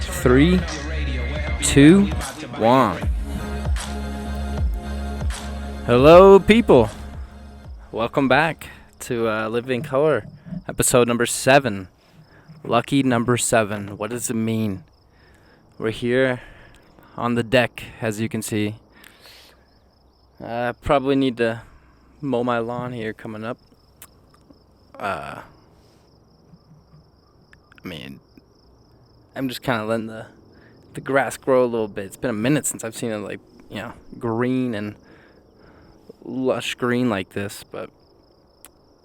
3, 2, 1. Hello, people. Welcome back to Live in Color, episode number 7. Lucky number 7. What does it mean? We're here on the deck, as you can see. I probably need to mow my lawn here coming up. I'm just kind of letting the grass grow a little bit. It's been a minute since I've seen it green and lush green like this, but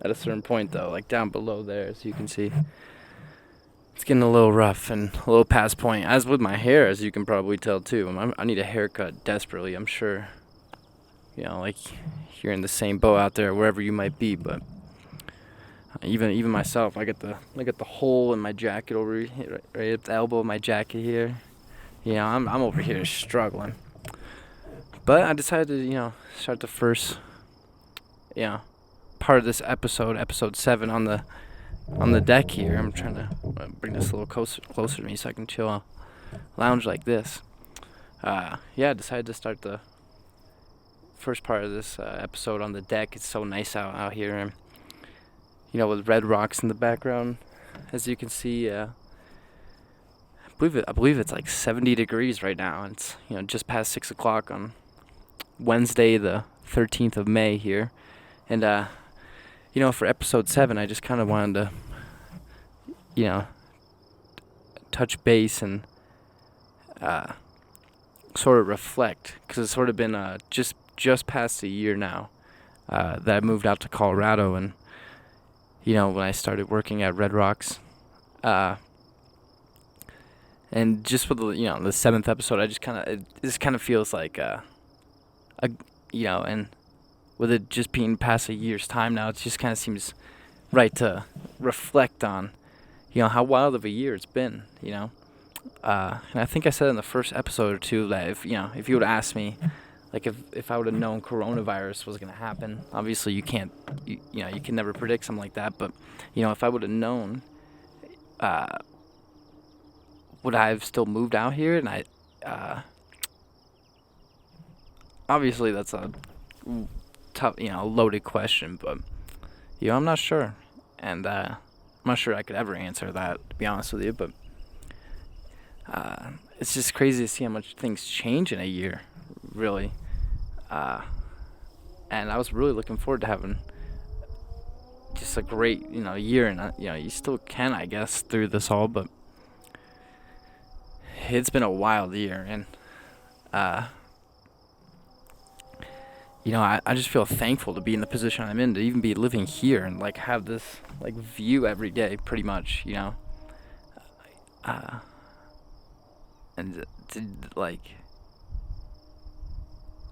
at a certain point though, like down below there, as you can see, it's getting a little rough and a little past point, as with my hair, as you can probably tell too. I need a haircut desperately. I'm sure, like you're in the same boat out there, wherever you might be, but even myself, I got the hole in my jacket over here, right at the elbow of my jacket here. I'm over here struggling. But I decided to, start the first, part of this episode 7 on the deck here. I'm trying to bring this a little closer to me so I can chill, lounge like this. I decided to start the first part of this episode on the deck. It's so nice out here, and with red rocks in the background, as you can see. I believe it's like 70 degrees right now. And it's just past 6 o'clock on Wednesday, the 13th of May here, and for episode 7, I just kind of wanted to, touch base and sort of reflect, because it's sort of been just past a year now that I moved out to Colorado, and when I started working at Red Rocks, and just for the 7th episode, I just kind of feels like and with it just being past a year's time now, it just kind of seems right to reflect on how wild of a year it's been. And I think I said in the first episode or two that if you would have asked me, like if I would have known coronavirus was going to happen, obviously you can't, you can never predict something like that. But, if I would have known, would I have still moved out here? And obviously that's a tough, loaded question, but, I'm not sure. And, I'm not sure I could ever answer that, to be honest with you. But, it's just crazy to see how much things change in a year, really. And I was really looking forward to having just a great, year, and you still can, I guess, through this all, but it's been a wild year, and I just feel thankful to be in the position I'm in, to even be living here and like have this like view every day, pretty much, and to, like.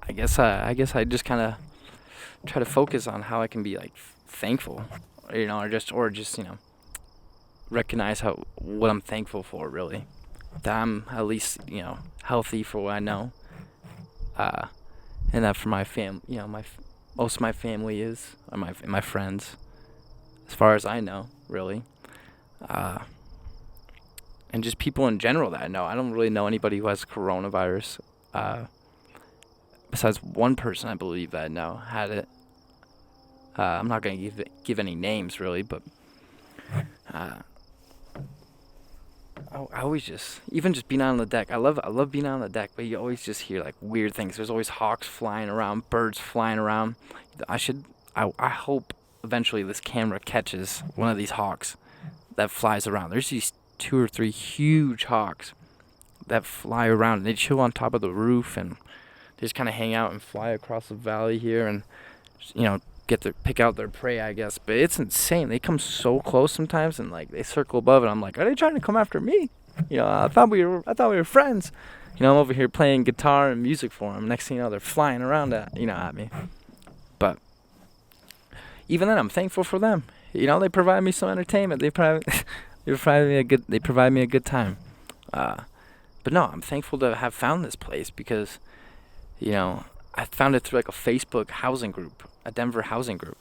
I guess I just kind of try to focus on how I can be like thankful, or just recognize what I'm thankful for, really. That I'm at least healthy for what I know, and that for my most of my family is, or my friends, as far as I know, really, and just people in general that I know. I don't really know anybody who has coronavirus. Besides one person, I believe, that I know had it. I'm not going to give any names, really, but I always just being out on the deck. I love being out on the deck, but you always just hear like weird things. There's always hawks flying around, birds flying around. I hope eventually this camera catches one of these hawks that flies around. There's these 2 or 3 huge hawks that fly around, and they chill on top of the roof, and they just kind of hang out and fly across the valley here, and pick out their prey, I guess. But it's insane. They come so close sometimes, and like they circle above, and I'm like, are they trying to come after me? I thought we were friends. I'm over here playing guitar and music for them. Next thing you know, they're flying around at me. But even then, I'm thankful for them. They provide me some entertainment. They provide me a good time. But no, I'm thankful to have found this place, because I found it through like a Facebook housing group, a Denver housing group.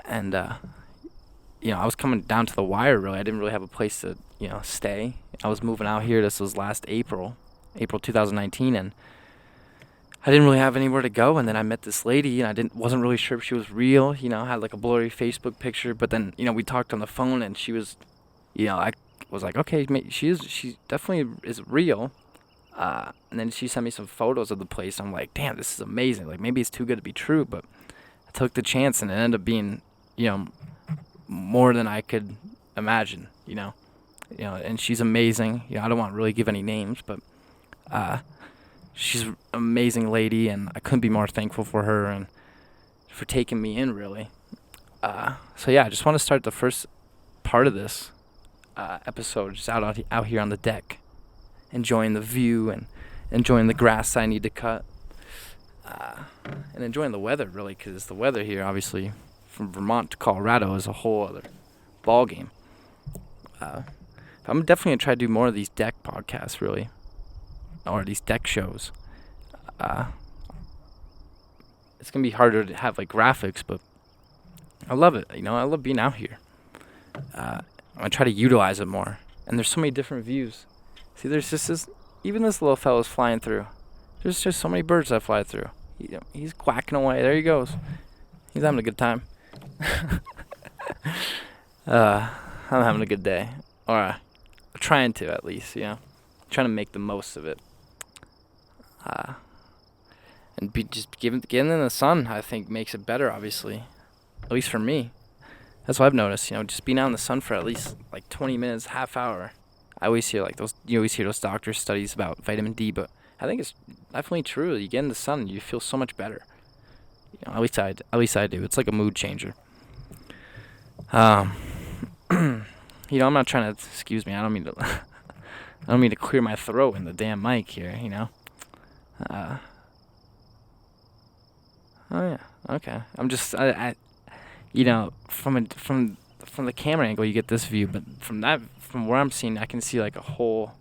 And I was coming down to the wire, really. I didn't really have a place to, stay. I was moving out here. This was last April 2019, and I didn't really have anywhere to go. And then I met this lady, and wasn't really sure if she was real. I had like a blurry Facebook picture, but then, we talked on the phone, and she was, I was like, okay, she definitely is real. And then she sent me some photos of the place. I'm like, damn, this is amazing. Like, maybe it's too good to be true, but I took the chance, and it ended up being, more than I could imagine, and she's amazing. I don't want to really give any names, but she's an amazing lady, and I couldn't be more thankful for her and for taking me in, really. So yeah, I just want to start the first part of this episode just out here on the deck, enjoying the view and enjoying the grass I need to cut, and enjoying the weather, really, because the weather here, obviously, from Vermont to Colorado is a whole other ball game. I'm definitely going to try to do more of these deck podcasts, really, or these deck shows. It's going to be harder to have, like, graphics, but I love it. I love being out here. I'm going to try to utilize it more. And there's so many different views. See, there's just even this little fella's flying through. There's just so many birds that fly through. He's quacking away. There he goes. He's having a good time. I'm having a good day. Or trying to, at least, Trying to make the most of it. And getting in the sun, I think, makes it better, obviously. At least for me. That's what I've noticed, just being out in the sun for at least, like, 20 minutes, half hour. I always hear, you always hear those doctor studies about vitamin D, but I think it's definitely true. You get in the sun, you feel so much better. At least I do. It's like a mood changer. I'm not trying to, excuse me, I don't mean to clear my throat in the damn mic here, Oh yeah, okay. I'm just, from the camera angle, you get this view, but from where I'm seeing, I can see like a whole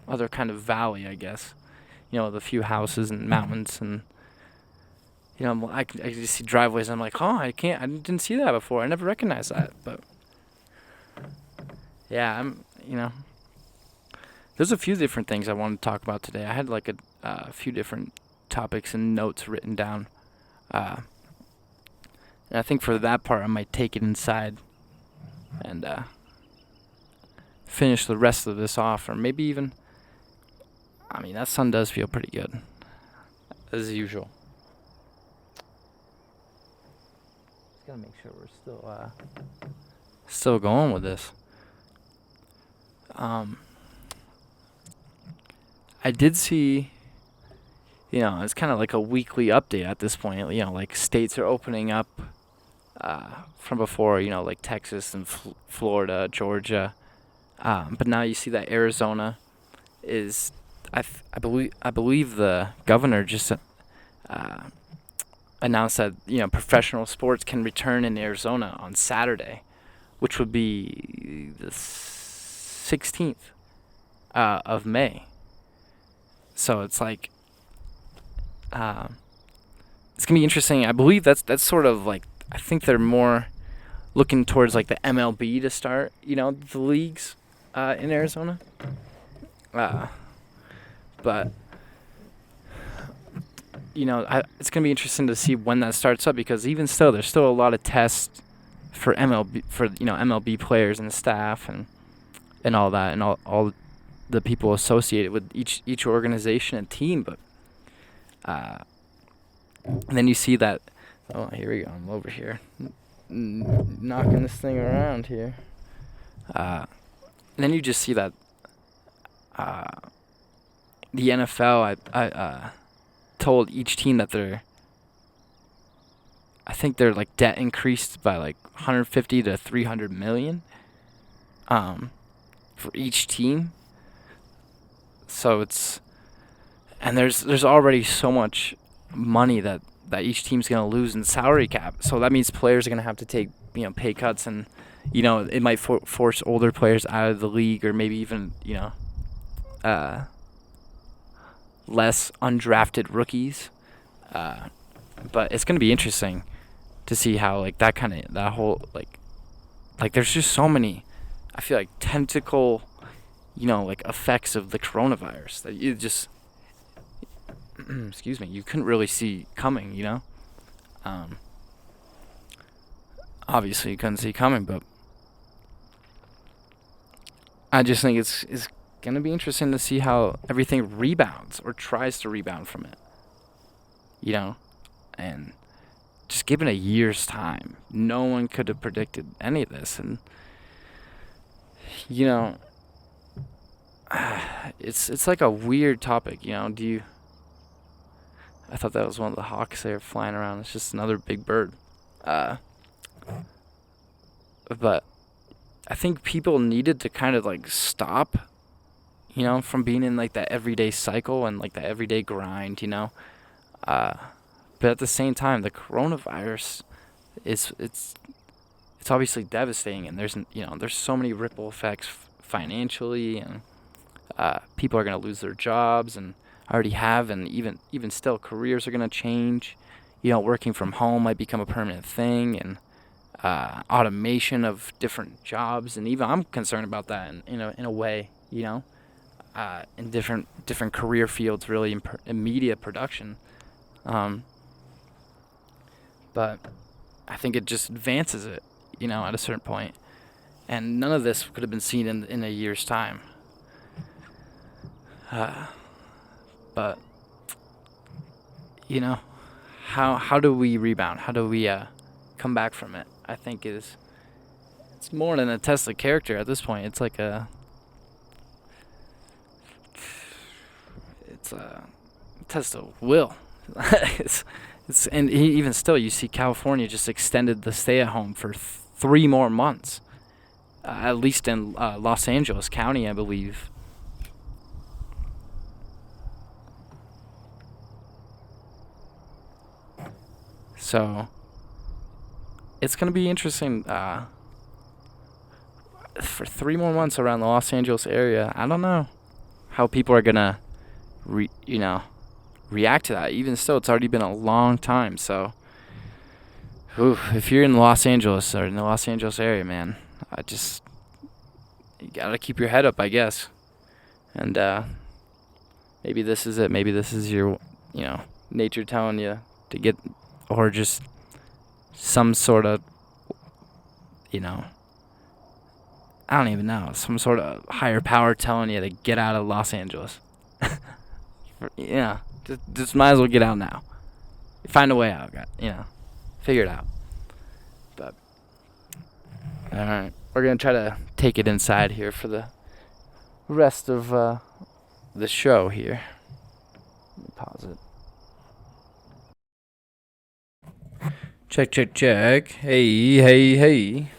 other kind of valley, I guess. The few houses and mountains, and I just see driveways. And I'm like, oh, I didn't see that before. I never recognized that. But yeah, there's a few different things I wanted to talk about today. I had like a few different topics and notes written down. And I think for that part, I might take it inside and finish the rest of this off, or maybe even. That sun does feel pretty good, as usual. Just gotta make sure we're still going with this. I did see, it's kind of like a weekly update at this point. Like states are opening up from before, like Texas and Florida, Georgia. But now you see that Arizona is, I believe the governor just announced that professional sports can return in Arizona on Saturday, which would be the 16th of May. So it's like it's gonna be interesting. I believe that's sort of like, I think they're more looking towards like the MLB to start, the leagues in Arizona. But it's gonna be interesting to see when that starts up, because even still, there's still a lot of tests for MLB players and staff and all that, and all the people associated with each organization and team. But and then you see that. Oh, here we go. I'm over here, knocking this thing around here. And then you just see that. The NFL, I told each team that I think their like debt increased by like 150 to 300 million, for each team. So and there's already so much money that each team's gonna lose in salary cap. So that means players are gonna have to take pay cuts, and it might force older players out of the league, or maybe even less undrafted rookies. But it's going to be interesting to see how like that whole like like there's just so many, I feel like, tentacle, like effects of the coronavirus that you just excuse me, you couldn't really see coming. um Obviously you couldn't see coming, but I just think it's gonna be interesting to see how everything rebounds or tries to rebound from it, you know and just given a year's time, no one could have predicted any of this. And you know it's like a weird topic. Do you I thought that was one of the hawks there flying around. It's just another big bird. uh but I think people needed to kind of like stop, from being in like that everyday cycle and like that everyday grind. uh but at the same time, the coronavirus is it's obviously devastating, and there's so many ripple effects financially, and people are going to lose their jobs, and already have, and even still, careers are going to change. Working from home might become a permanent thing, and automation of different jobs, and even I'm concerned about that in a way, in different career fields, really, in media production. But I think it just advances it, at a certain point. And none of this could have been seen in a year's time. But, how do we rebound? How do we come back from it? I think it's more than a test of character at this point. It's like it's a test of will. And even still, you see California just extended the stay-at-home for 3 more months, at least in Los Angeles County, I believe. So it's gonna be interesting for 3 more months around the Los Angeles area. I don't know how people are gonna, react to that. Even still, it's already been a long time. So, if you're in Los Angeles or in the Los Angeles area, man, you gotta keep your head up, I guess. And maybe this is it. Maybe this is your, nature telling you to get, or just some sort of, I don't even know, some sort of higher power telling you to get out of Los Angeles. Yeah. Just might as well get out now. Find a way out, figure it out. But all right, we're gonna try to take it inside here for the rest of the show here. Let me pause it. Check. Hey.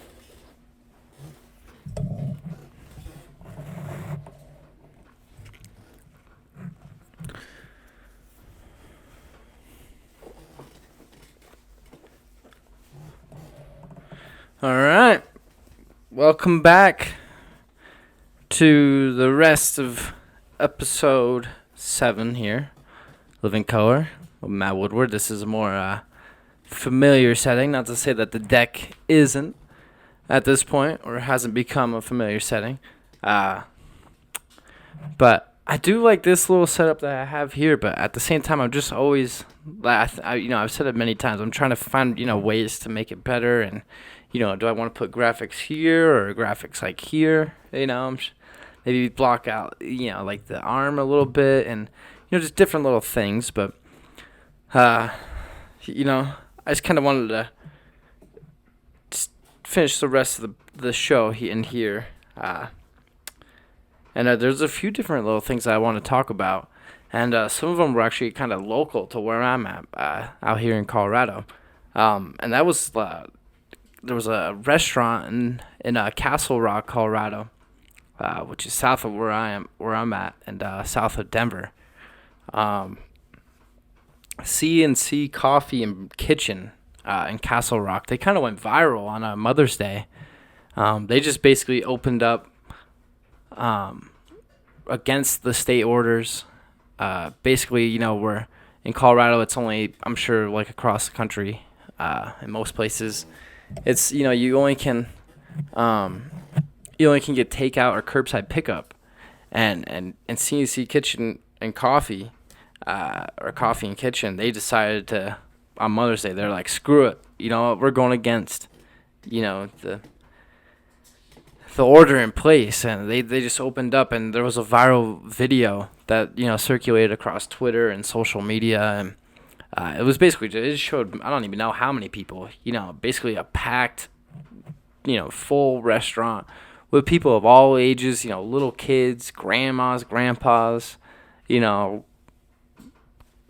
All right. Welcome back to the rest of episode 7 here. Living Color with Matt Woodward. This is a more familiar setting. Not to say that the deck isn't at this point, or hasn't become a familiar setting. But I do like this little setup that I have here, but at the same time, I'm just always, I've said it many times, I'm trying to find, ways to make it better. And, do I want to put graphics here or graphics like here? Maybe block out, like the arm a little bit, and, just different little things. But, I just kind of wanted to just finish the rest of the show in here. And there's a few different little things that I want to talk about. And some of them were actually kind of local to where I'm at, out here in Colorado. And that was, there was a restaurant in Castle Rock, Colorado, which is south of where I'm at, and south of Denver. C&C Coffee and Kitchen in Castle Rock. They kind of went viral on Mother's Day. They just basically opened up against the state orders. Basically, we're in Colorado. It's only, I'm sure, like across the country, in most places, it's, you only can um, you only can get takeout or curbside pickup, and CNC Kitchen and Coffee, or Coffee and Kitchen, they decided to, on Mother's Day, they're like, screw it, we're going against, the order in place, and they just opened up, and there was a viral video that circulated across Twitter and social media, and it was basically it just showed, I don't even know how many people, basically a packed, full restaurant with people of all ages, little kids, grandmas, grandpas, you know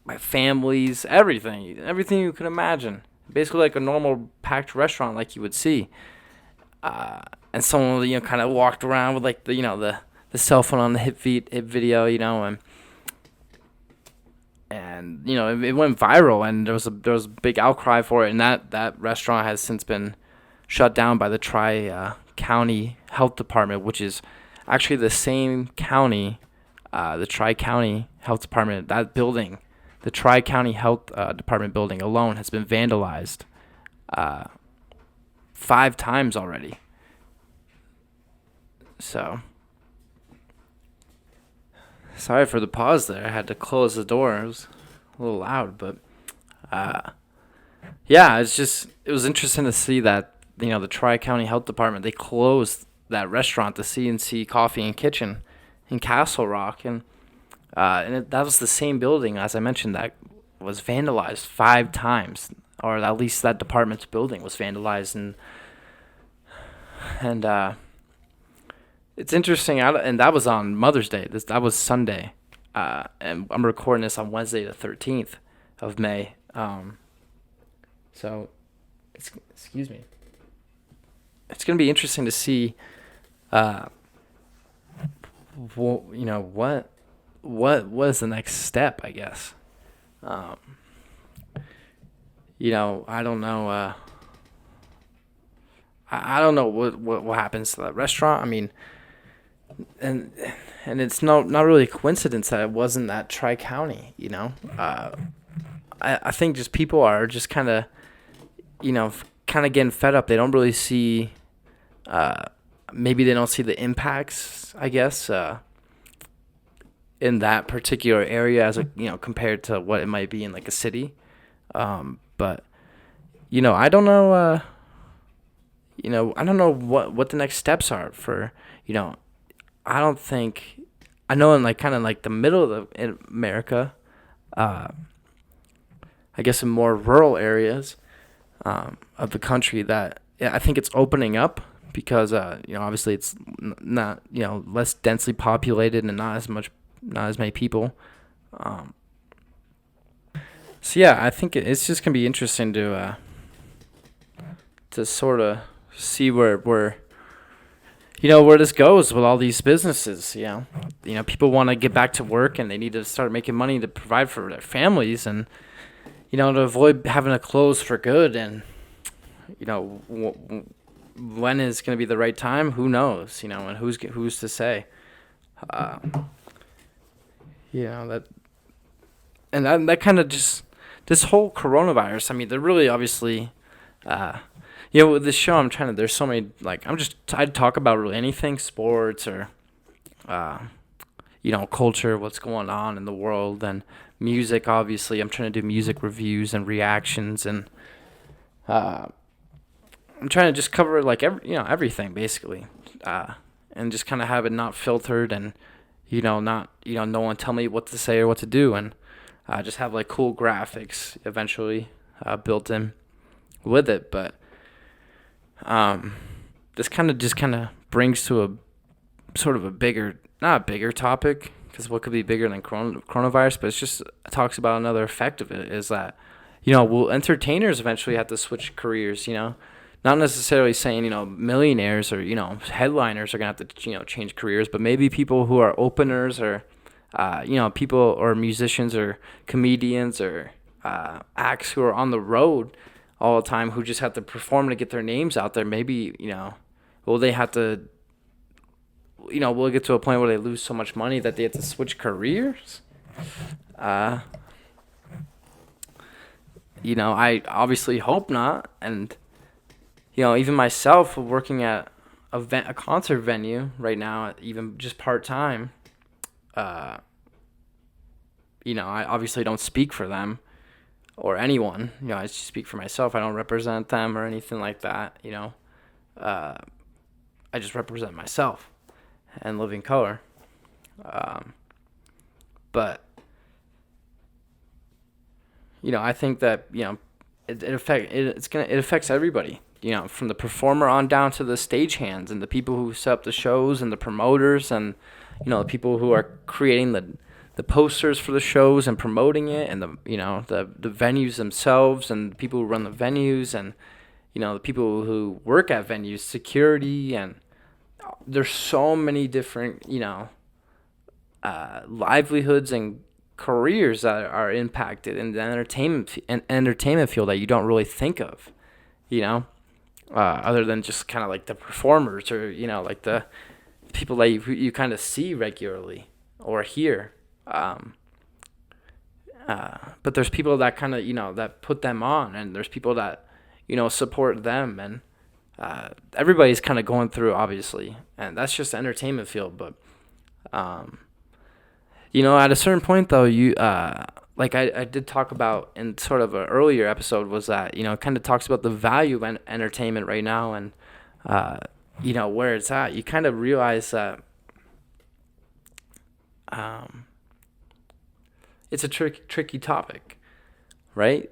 my families, everything you could imagine, basically like a normal packed restaurant like you would see. And someone kind of walked around with like the cell phone on the hip video, and it went viral, and there was a big outcry for it, and that restaurant has since been shut down by the Tri-County Health Department, which is actually the same county, the Tri-County Health Department. That building, the Tri-County Health Department building alone, has been vandalized 5 times already. So, sorry for the pause there. I had to close the door. It was a little loud, but yeah, it was interesting to see that the Tri-County Health Department, they closed that restaurant, the CNC Coffee and Kitchen in Castle Rock, and that was the same building, as I mentioned, that was vandalized 5 times, or at least that department's building was vandalized, and it's interesting, and that was on Mother's Day. That was Sunday, and I'm recording this on Wednesday, the 13th of May. So, excuse me. It's gonna be interesting to see, what was the next step, I guess. I don't know. I don't know what happens to that restaurant. I mean, and it's not really a coincidence that it wasn't that Tri-County. I think just people are just kind of, kind of getting fed up. They don't really see, maybe they don't see the impacts, I guess, in that particular area as compared to what it might be in like a city. But I don't know. I don't know what the next steps are for, I don't think, I know in like kind of like the middle of in America, I guess in more rural areas, of the country, that I think it's opening up because, obviously it's not, less densely populated and not as many people. So yeah, I think it's just gonna be interesting to sort of see where this goes with all these businesses. People want to get back to work, and they need to start making money to provide for their families, and to avoid having to close for good. And when is going to be the right time? Who knows? And who's to say? That, and that kind of just, this whole coronavirus. I mean, they're really obviously. With this show, there's so many, like, I'd talk about really anything, sports or, culture, what's going on in the world, and music, obviously. I'm trying to do music reviews and reactions, and, I'm trying to just cover, like, everything, basically, and just kind of have it not filtered, and, not, no one tell me what to say or what to do, and, just have, like, cool graphics eventually, built in with it, but, this kind of brings to a sort of a bigger, not a bigger topic, because what could be bigger than coronavirus, but it talks about another effect of it, is that, will entertainers eventually have to switch careers, not necessarily saying, millionaires or, headliners are going to have to, change careers, but maybe people who are openers or, people or musicians or comedians or, acts who are on the road all the time, who just have to perform to get their names out there. Maybe, will they have to, will it get to a point where they lose so much money that they have to switch careers? I obviously hope not. And, even myself working at a concert venue right now, even just part-time, uh, I obviously don't speak for them or anyone. I just speak for myself. I don't represent them or anything like that. Uh, I just represent myself and Living Color. But I think that it affects everybody. From the performer on down to the stagehands and the people who set up the shows and the promoters and the people who are creating the posters for the shows and promoting it, and the venues themselves and the people who run the venues, and the people who work at venues, security, and there's so many different livelihoods and careers that are impacted in the entertainment field that you don't really think of, other than just kind of like the performers or like the people that you kind of see regularly or hear. But there's people that kind of that put them on, and there's people that support them, and everybody's kind of going through, obviously, and that's just the entertainment field. But at a certain point, though, like I did talk about in sort of an earlier episode, was that it kind of talks about the value of entertainment right now, and where it's at. You kind of realize that it's a tricky topic, right?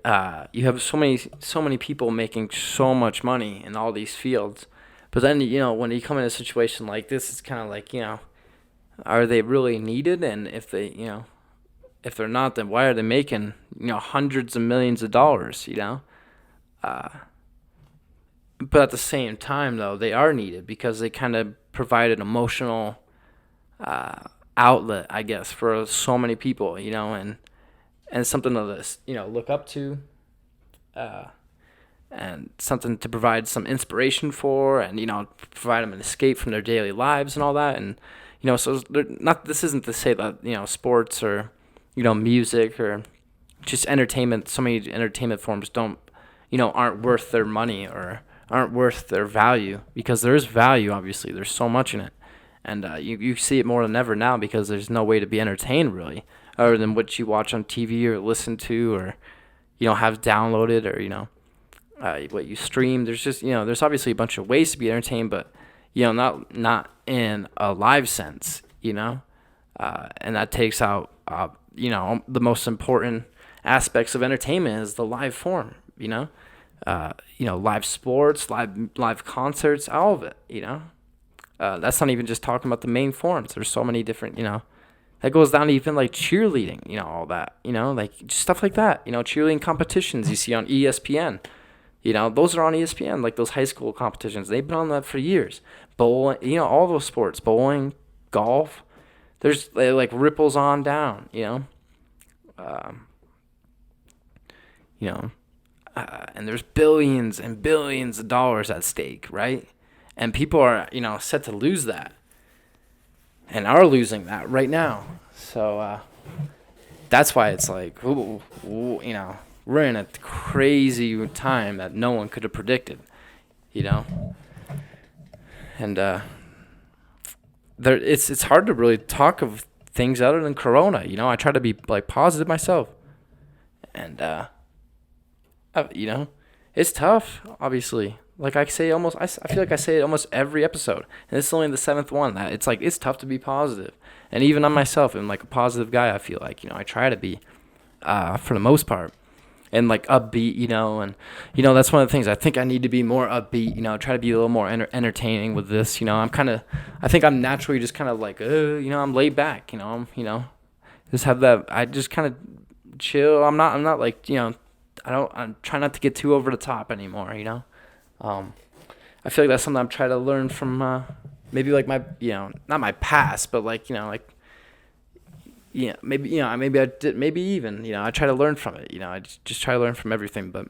You have so many people making so much money in all these fields, but then when you come in a situation like this, it's kind of like are they really needed? And if they're not, then why are they making hundreds of millions of dollars? But at the same time, though, they are needed because they kind of provide an emotional outlet, I guess, for so many people, and something to look up to, and something to provide some inspiration for, and provide them an escape from their daily lives and all that. And so this isn't to say that sports or music or just entertainment, so many entertainment forms aren't worth their money or aren't worth their value, because there is value. Obviously, there's so much in it. And you see it more than ever now, because there's no way to be entertained, really, other than what you watch on TV or listen to or, have downloaded, or, what you stream. There's just, there's obviously a bunch of ways to be entertained, but, not in a live sense, and that takes out, the most important aspects of entertainment is the live form, live sports, live concerts, all of it, That's not even just talking about the main forms. There's so many different, that goes down to even like cheerleading, all that, like just stuff like that, cheerleading competitions you see on ESPN, those are on ESPN, like those high school competitions. They've been on that for years. Bowling, all those sports, bowling, golf, there's like ripples on down, and there's billions and billions of dollars at stake, right? And people are, set to lose that, and are losing that right now. So that's why it's like, we're in a crazy time that no one could have predicted, And it's hard to really talk of things other than Corona. I try to be like positive myself, and it's tough, obviously. Like I feel like I say it almost every episode, and this is only the 7th one. That it's like it's tough to be positive, and even on myself, I'm like a positive guy. I feel like I try to be, for the most part, and like upbeat, and that's one of the things I think I need to be more upbeat. Try to be a little more entertaining with this. I think I'm naturally just kind of like, I'm laid back. Just have that. I just kind of chill. I'm not like I'm trying not to get too over the top anymore. I feel like that's something I'm trying to learn from maybe like my not my past, but like maybe I did, maybe even I try to learn from it. I just try to learn from everything. But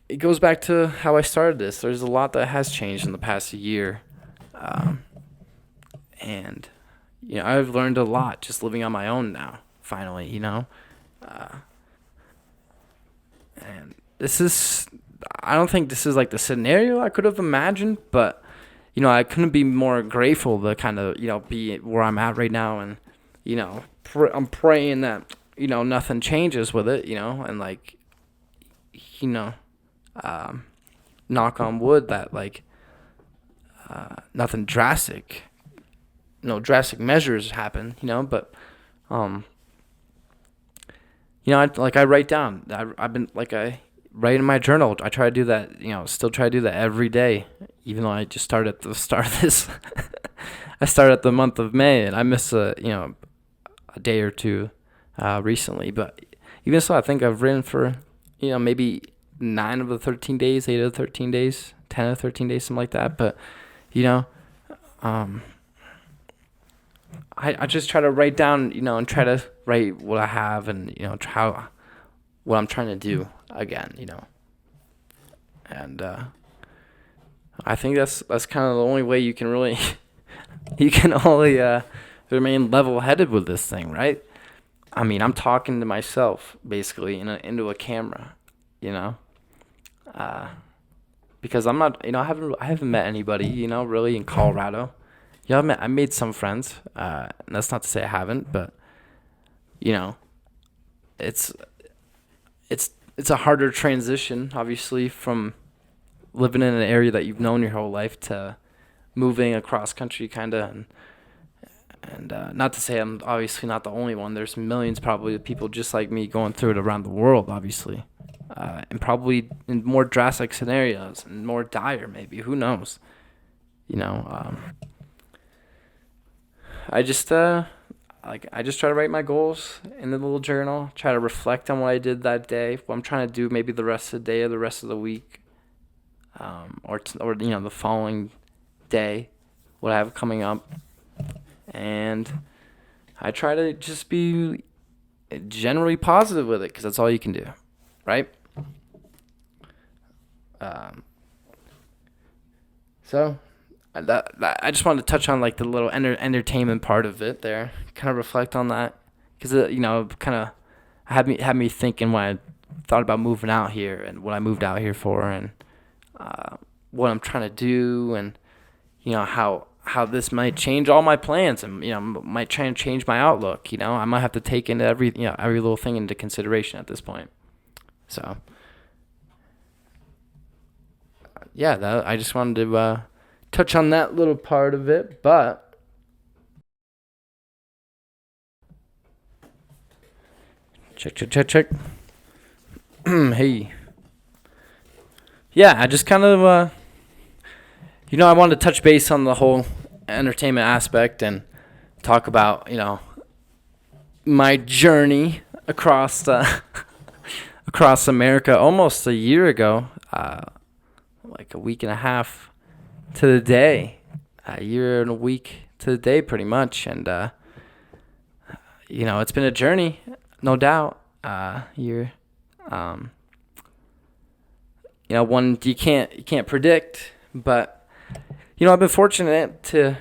it goes back to how I started this. There's a lot that has changed in the past year, and I've learned a lot just living on my own now. Finally, and this is I don't think this is like the scenario I could have imagined, but I couldn't be more grateful to kind of be where I'm at right now, and I'm praying that nothing changes with it, and like you know knock on wood that like nothing drastic, no drastic measures happen, but I write down. I've been like I write in my journal. I try to do that. Still try to do that every day, even though I just started at the start of this. I started at the month of May, and I missed a day or two recently. But even so, I think I've written for maybe 9 of the 13 days, 8 of the 13 days, 10 of the 13 days, something like that. But I just try to write down, and try to write what I have, and what I'm trying to do again, and I think that's kind of the only way you can really you can only remain level-headed with this thing, right? I mean, I'm talking to myself basically into a camera, because I'm not, I haven't met anybody, really in Colorado. I made some friends. And that's not to say I haven't, but it's a harder transition, obviously, from living in an area that you've known your whole life to moving across country, kind of, and not to say I'm obviously not the only one. There's millions probably of people just like me going through it around the world, obviously, and probably in more drastic scenarios and more dire, maybe. Who knows? I just I just try to write my goals in the little journal, try to reflect on what I did that day, what I'm trying to do maybe the rest of the day or the rest of the week, or the following day, what I have coming up. And I try to just be generally positive with it, because that's all you can do, right? So I just wanted to touch on like the little entertainment part of it there, kind of reflect on that, because kind of had me thinking when I thought about moving out here and what I moved out here for, and what I'm trying to do, and how this might change all my plans, and might try and change my outlook. I might have to take into every little thing into consideration at this point. So I just wanted to touch on that little part of it, but check. Hey. Yeah, I just kind of I wanted to touch base on the whole entertainment aspect and talk about my journey across across America almost a year ago, like a week and a half to the day, a year and a week to the day, pretty much. And it's been a journey, no doubt. One you can't predict, but I've been fortunate to,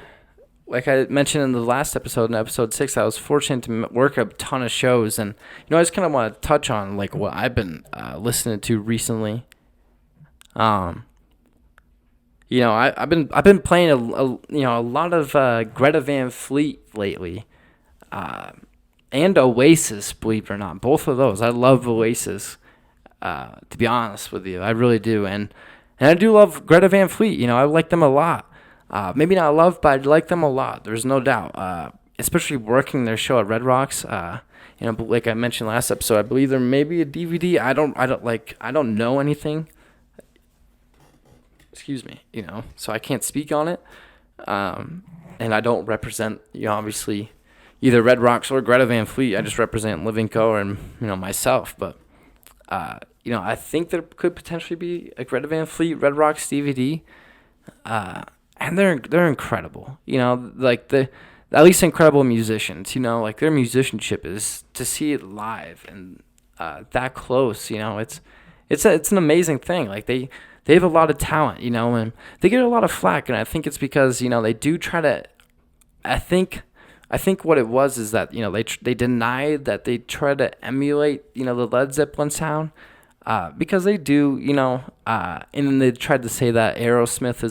like I mentioned in the last episode, in episode 6, I was fortunate to work a ton of shows, and I just kind of want to touch on like what I've been listening to recently. I've been playing a lot of Greta Van Fleet lately, and Oasis, believe it or not. Both of those, I love Oasis. To be honest with you, I really do, and I do love Greta Van Fleet. I like them a lot. Maybe not love, but I like them a lot. There's no doubt. Especially working their show at Red Rocks. Like I mentioned last episode, I believe there may be a DVD. I don't know anything. Excuse me, so I can't speak on it. And I don't represent, obviously, either Red Rocks or Greta Van Fleet. I just represent Living Co. and, myself. But, I think there could potentially be a Greta Van Fleet Red Rocks DVD. And they're incredible. At least incredible musicians. Like their musicianship is to see it live and that close. It's an amazing thing. Like they have a lot of talent, and they get a lot of flack, and I think it's because they do try to. I think what it was is that they denied that they try to emulate the Led Zeppelin sound, because they do, and then they tried to say that Aerosmith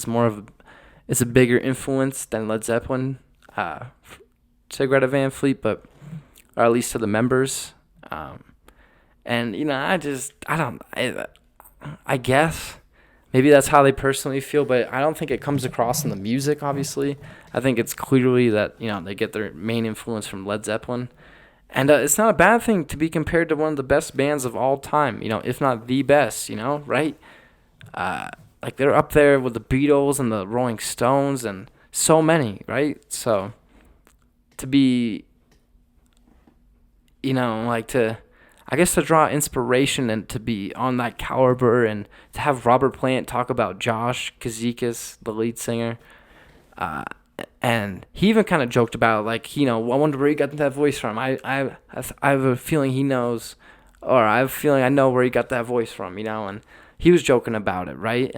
is a bigger influence than Led Zeppelin to Greta Van Fleet, but or at least to the members. And I guess maybe that's how they personally feel, but I don't think it comes across in the music. Obviously, I think it's clearly that they get their main influence from Led Zeppelin. And it's not a bad thing to be compared to one of the best bands of all time, if not the best, right? Like they're up there with the Beatles and the Rolling Stones and so many, right? So to be, I guess to draw inspiration and to be on that caliber and to have Robert Plant talk about Josh Kazikis, the lead singer, and he even kind of joked about like, I wonder where he got that voice from. I have a feeling he knows, or I have a feeling I know where he got that voice from, and he was joking about it, right?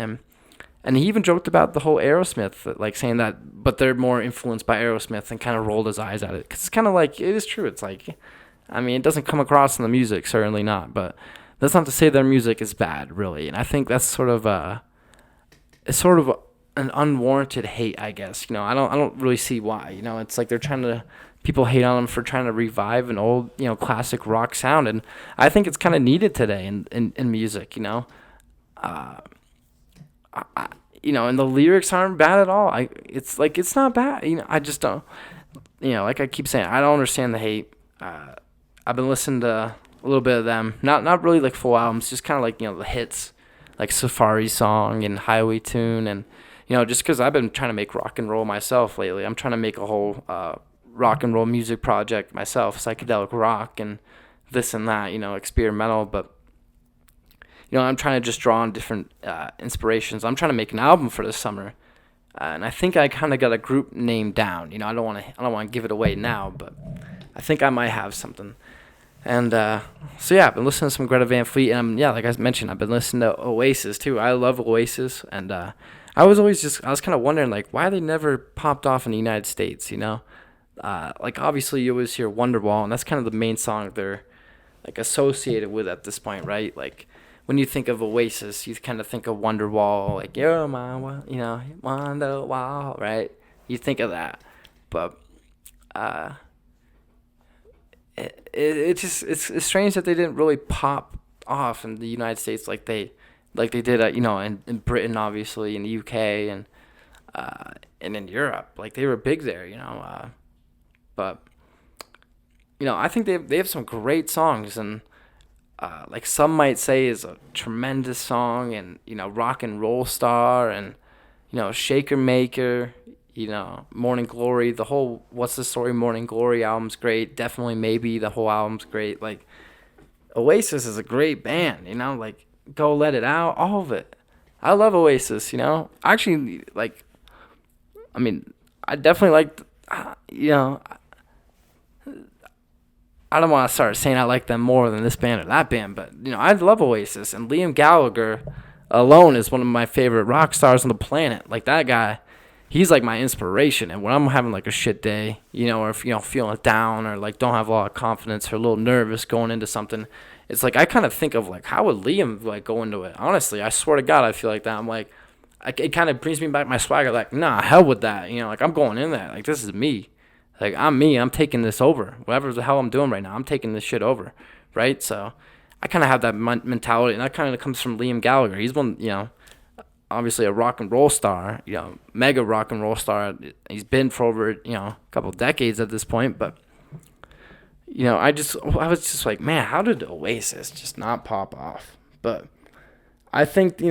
And he even joked about the whole Aerosmith, like saying that, but they're more influenced by Aerosmith, and kind of rolled his eyes at it. Because it's kind of like, it is true. It's like, it doesn't come across in the music, certainly not. But that's not to say their music is bad, really. And I think that's sort of an unwarranted hate, I guess. I don't really see why. It's like people hate on them for trying to revive an old, classic rock sound. And I think it's kind of needed today in music, and the lyrics aren't bad at all. It's not bad. I just don't. Like I keep saying, I don't understand the hate. I've been listening to a little bit of them. Not really like full albums, just kind of like the hits, like Safari Song and Highway Tune, and just because I've been trying to make rock and roll myself lately. I'm trying to make a whole rock and roll music project myself, psychedelic rock and this and that. Experimental, but. I'm trying to just draw on different inspirations. I'm trying to make an album for this summer, and I think I kind of got a group name down. I don't want to give it away now, but I think I might have something. And so yeah, I've been listening to some Greta Van Fleet, and like I mentioned, I've been listening to Oasis too. I love Oasis, and I was kind of wondering like why they never popped off in the United States. Like obviously you always hear Wonderwall, and that's kind of the main song they're like associated with at this point, right? Like. When you think of Oasis, you kind of think of Wonderwall, like you're my, Wonderwall, right? You think of that, but it's strange that they didn't really pop off in the United States like they did, in Britain, obviously, in the UK, and in Europe, like they were big there, but I think they have some great songs and. Like some might say is a tremendous song, and Rock and Roll Star, and Shaker Maker, Morning Glory, the whole What's the Story Morning Glory album's great. Definitely Maybe, the whole album's great. Like Oasis is a great band, like Go Let It Out, all of it. I love Oasis, actually, like, I definitely liked, I don't want to start saying I like them more than this band or that band, but, I love Oasis, and Liam Gallagher alone is one of my favorite rock stars on the planet. Like, that guy, he's, like, my inspiration, and when I'm having, like, a shit day, or if, feeling down or, like, don't have a lot of confidence or a little nervous going into something, it's, like, I kind of think of, like, how would Liam, like, go into it? Honestly, I swear to God, I feel like that. I'm, like, it kind of brings me back my swagger, like, nah, hell with that, like, I'm going in there. Like, this is me. Like, I'm me. I'm taking this over. Whatever the hell I'm doing right now, I'm taking this shit over, right? So I kind of have that mentality, and that kind of comes from Liam Gallagher. He's one, obviously a rock and roll star, mega rock and roll star. He's been for over, a couple of decades at this point, but, I was just like, man, how did Oasis just not pop off? But I think,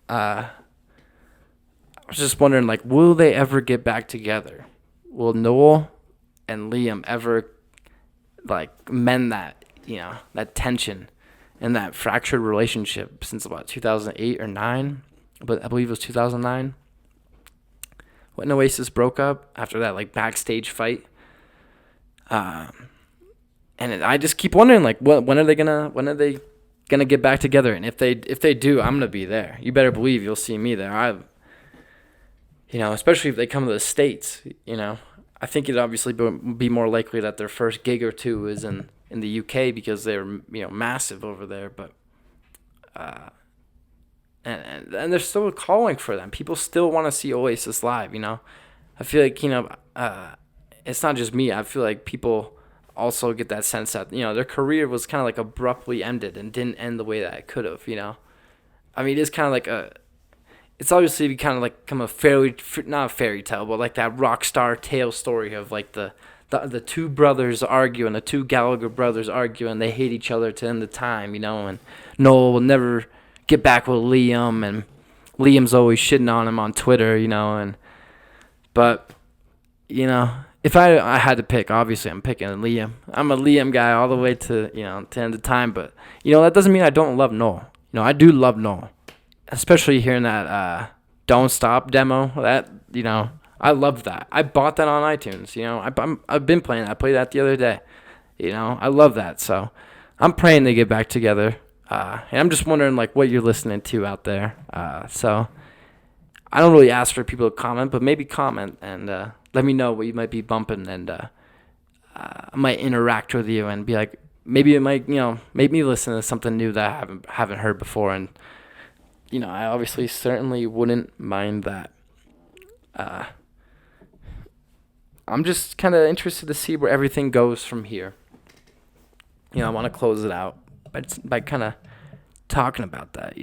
I was just wondering, like, will they ever get back together? Will Noel and Liam ever, like, mend that, that tension and that fractured relationship since about 2008 or 9? But I believe it was 2009 when Oasis broke up after that, like, backstage fight. And I just keep wondering, like, when are they gonna get back together? And if they do, I'm gonna be there. You better believe you'll see me there. Especially if they come to the States, I think it'd obviously be more likely that their first gig or two is in the UK because they're, massive over there. But And they're still calling for them. People still want to see Oasis live. I feel like it's not just me. I feel like people also get that sense that their career was kind of like abruptly ended and didn't end the way that it could have. I mean, it's kind of like it's obviously kind of like become not a fairy tale, but like that rock star tale story of like the two brothers arguing, the two Gallagher brothers arguing, they hate each other to end the time, and Noel will never get back with Liam, and Liam's always shitting on him on Twitter, but if I had to pick, obviously I'm picking Liam. I'm a Liam guy all the way to to end of time, but that doesn't mean I don't love Noel. I do love Noel, especially hearing that "Don't Stop" demo. That I love that. I bought that on iTunes. I've been playing that. I played that the other day. I love that. So I'm praying they get back together. And I'm just wondering like what you're listening to out there. So I don't really ask for people to comment, but maybe comment and let me know what you might be bumping, and I might interact with you and be like, maybe it might make me listen to something new that I haven't heard before, and I obviously certainly wouldn't mind that. I'm just kind of interested to see where everything goes from here. I want to close it out by kind of talking about that.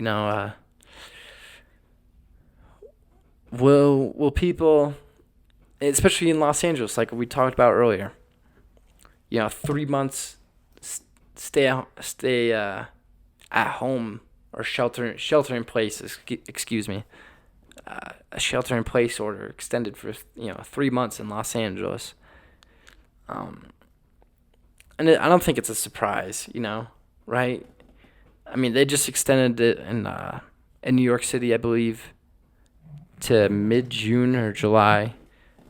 Will people, especially in Los Angeles, like we talked about earlier, 3 months stay at home or shelter in place, excuse me, a shelter in place order extended for 3 months in Los Angeles. And I don't think it's a surprise, right? I mean, they just extended it in New York City, I believe, to mid-June or July.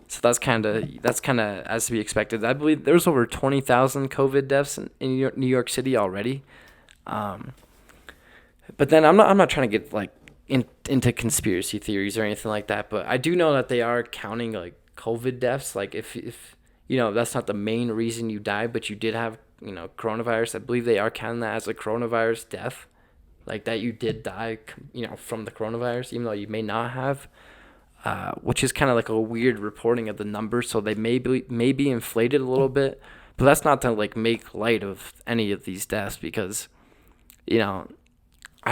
So that's kind of as to be expected. I believe there was over 20,000 COVID deaths in New York City already. But then I'm not trying to get like into conspiracy theories or anything like that. But I do know that they are counting like COVID deaths. Like if that's not the main reason you died, but you did have coronavirus. I believe they are counting that as a coronavirus death, like that you did die from the coronavirus, even though you may not have. Which is kind of like a weird reporting of the numbers, so they may be inflated a little bit, but that's not to like make light of any of these deaths, because I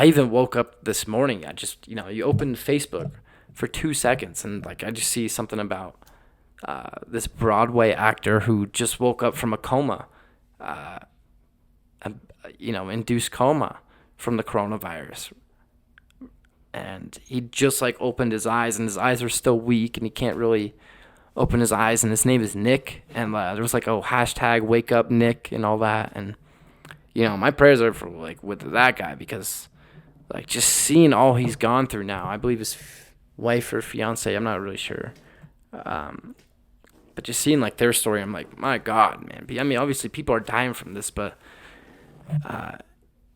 even woke up this morning. I just you open Facebook for 2 seconds and like I just see something about this Broadway actor who just woke up from a coma, induced coma from the coronavirus. And he just like opened his eyes, and his eyes are still weak, and he can't really open his eyes. And his name is Nick, and there was like a hashtag "Wake Up Nick" and all that. And my prayers are for like with that guy, because like just seeing all he's gone through now. I believe his wife or fiance, I'm not really sure, but just seeing like their story, I'm like, my God, man. I mean, obviously people are dying from this, but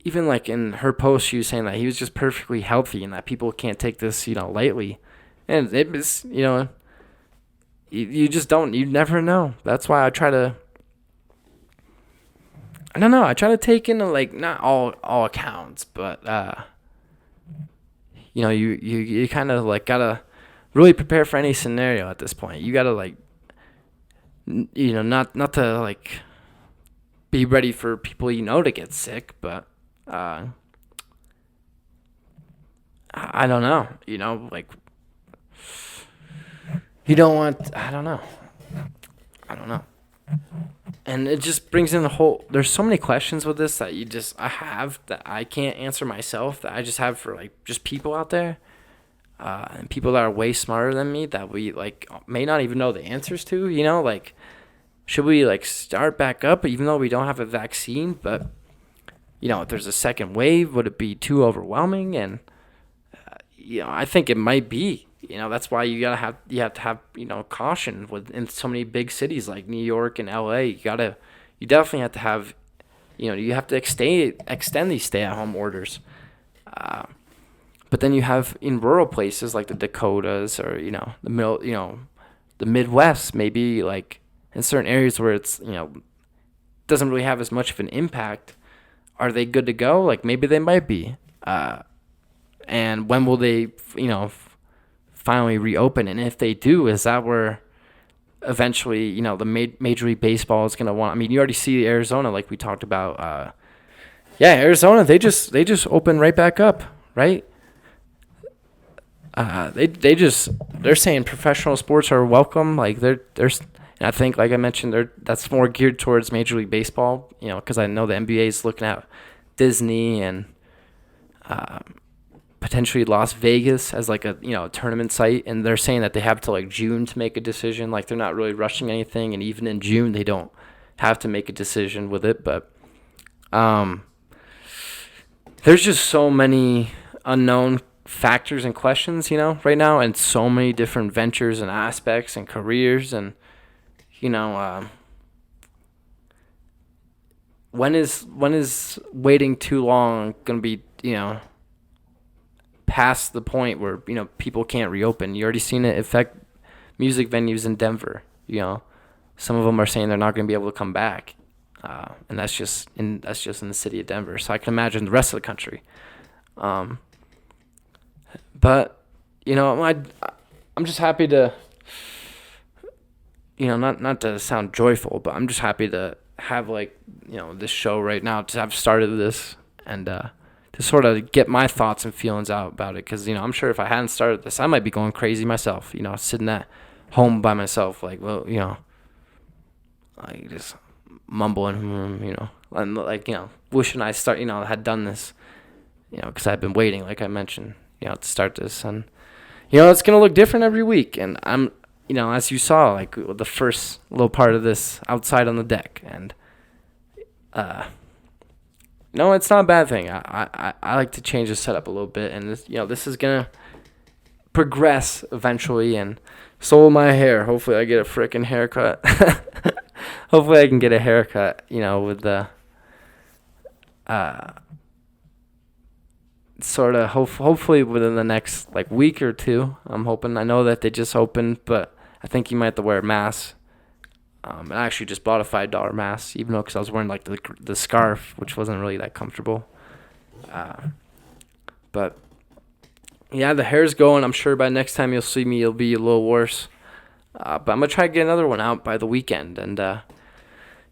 even like in her post, she was saying that he was just perfectly healthy and that people can't take this, lightly. And it was, you just don't, you never know. That's why I try to take into like, not all accounts, but, you kind of like gotta really prepare for any scenario at this point. You gotta like, not to like be ready for people to get sick, but I don't know, like you don't want, I don't know. And it just brings in there's so many questions with this that I have that I can't answer myself, that I just have for like just people out there, and people that are way smarter than me that we like may not even know the answers to, like, should we like start back up even though we don't have a vaccine? But if there's a second wave, would it be too overwhelming? And I think it might be. That's why you have to have caution in so many big cities like New York and LA. You definitely have to have, you have to extend these stay-at-home orders. But then you have in rural places like the Dakotas or the Midwest, maybe like in certain areas where it's doesn't really have as much of an impact. Are they good to go? Like maybe they might be. And when will they, finally reopen? And if they do, is that where eventually, the Major League Baseball is going to want? I mean, you already see Arizona, like we talked about. Arizona, they just open right back up, right? They're saying professional sports are welcome. Like and I think, like I mentioned, that's more geared towards Major League Baseball. Because I know the NBA is looking at Disney and potentially Las Vegas as like a tournament site, and they're saying that they have till like June to make a decision. Like they're not really rushing anything, and even in June they don't have to make a decision with it. But there's just so many unknown factors and questions, right now, and so many different ventures and aspects and careers, and when is waiting too long gonna be past the point where people can't reopen? You already seen it affect music venues in Denver. Some of them are saying they're not going to be able to come back, and that's just in the city of Denver. So I can imagine the rest of the country. But I'm just happy to, not to sound joyful, but I'm just happy to have this show right now, to have started this, and to sort of get my thoughts and feelings out about it. Because I'm sure if I hadn't started this, I might be going crazy myself. Sitting at home by myself, like just mumbling, and wishing I had done this, because I've been waiting, like I mentioned, to start this. And it's gonna look different every week, and I'm as you saw, like the first little part of this outside on the deck, and no, it's not a bad thing. I like to change the setup a little bit, and this is gonna progress eventually. And so will my hair. Hopefully I get a freaking haircut. Hopefully I can get a haircut, with the sort of hopefully within the next week or two. I'm hoping. I know that they just opened, but I think you might have to wear a mask. I actually just bought a $5 mask, even though because I was wearing the scarf, which wasn't really that comfortable. But yeah, the hair's going. I'm sure by next time you'll see me, it'll be a little worse. But I'm gonna try to get another one out by the weekend, and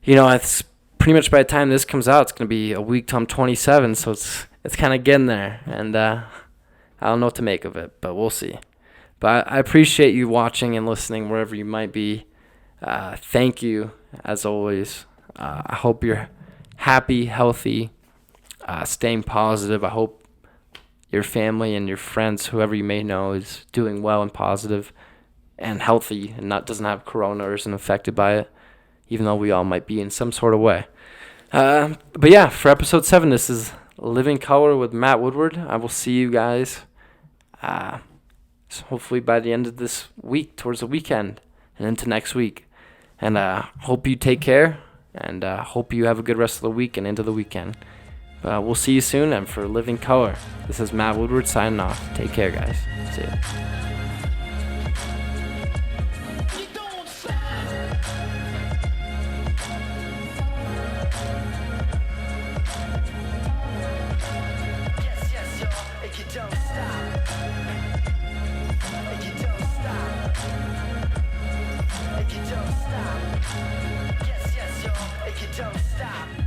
it's pretty much by the time this comes out, it's gonna be a week till I'm 27, so it's kind of getting there, and I don't know what to make of it, but we'll see. But I appreciate you watching and listening wherever you might be. Thank you, as always. I hope you're happy, healthy, staying positive. I hope your family and your friends, whoever you may know, is doing well and positive and healthy and doesn't have corona or isn't affected by it, even though we all might be in some sort of way. But yeah, for episode 7, this is Living Color with Matt Woodward. I will see you guys so hopefully by the end of this week, towards the weekend and into next week. And hope you take care, and hope you have a good rest of the week and into the weekend. We'll see you soon, and for Living Color, this is Matt Woodward signing off. Take care, guys. See ya. Don't stop.